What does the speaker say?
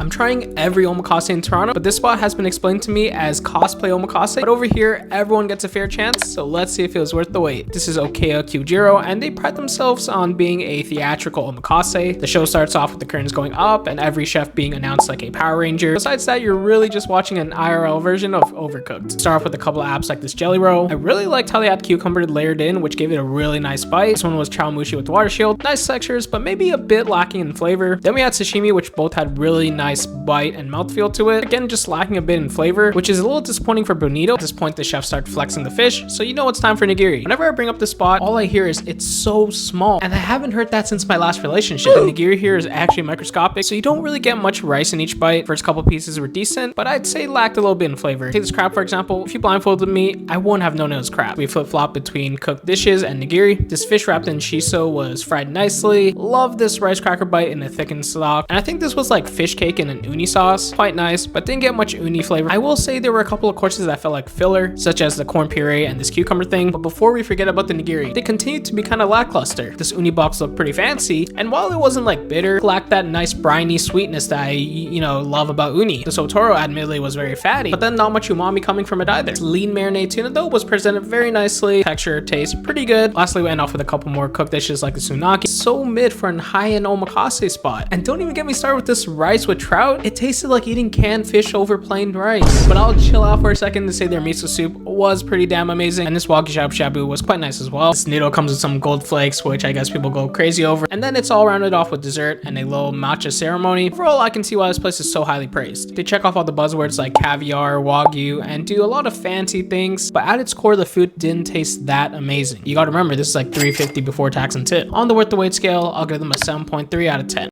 I'm trying every omakase in Toronto, but this spot has been explained to me as cosplay omakase. But over here, everyone gets a fair chance, so let's see if it was worth the wait. This is Okeya Kyujiro, and they pride themselves on being a theatrical omakase. The show starts off with the curtains going up and every chef being announced like a Power Ranger. Besides that, you're really just watching an IRL version of Overcooked. Start off with a couple of apps like this jelly roll. I really liked how they had cucumber layered in, which gave it a really nice bite. This one was chawanmushi with water shield. Nice textures, but maybe a bit lacking in flavor. Then we had sashimi, which both had really nice bite and mouthfeel to it. Again, just lacking a bit in flavor, which is a little disappointing for bonito. At this point, the chef started flexing the fish, so you know it's time for nigiri. Whenever I bring up this spot, all I hear is it's so small, and I haven't heard that since my last relationship. The nigiri here is actually microscopic, so you don't really get much rice in each bite. First couple pieces were decent, but I'd say lacked a little bit in flavor. Take this crab for example. If you blindfolded me, I wouldn't have known it was crab. We flip-flop between cooked dishes and nigiri. This fish wrapped in shiso was fried nicely. Love this rice cracker bite in a thickened stock, and I think this was like fish cake in an uni sauce. Quite nice, but didn't get much uni flavor. I will say there were a couple of courses that felt like filler, such as the corn puree and this cucumber thing. But before we forget about the nigiri, they continued to be kind of lackluster. This uni box looked pretty fancy, and while it wasn't like bitter, it lacked that nice briny sweetness that I, love about uni. The sotoro admittedly was very fatty, but then not much umami coming from it either. This lean marinade tuna though was presented very nicely. Texture, taste, pretty good. Lastly, we end off with a couple more cooked dishes like the tsunaki. So mid for an high-end omakase spot. And don't even get me started with this rice with trout. It tasted like eating canned fish over plain rice. But I'll chill out for a second to say their miso soup was pretty damn amazing, and this wagyu shabu shabu was quite nice as well. This noodle comes with some gold flakes, which I guess people go crazy over, and then it's all rounded off with dessert and a little matcha ceremony. For all I can see why this place is so highly praised. They check off all the buzzwords like caviar, wagyu, and do a lot of fancy things, but at its core the food didn't taste that amazing. You gotta remember, this is like $3.50 before tax and tip. On the worth the wait scale, I'll give them a 7.3 out of 10.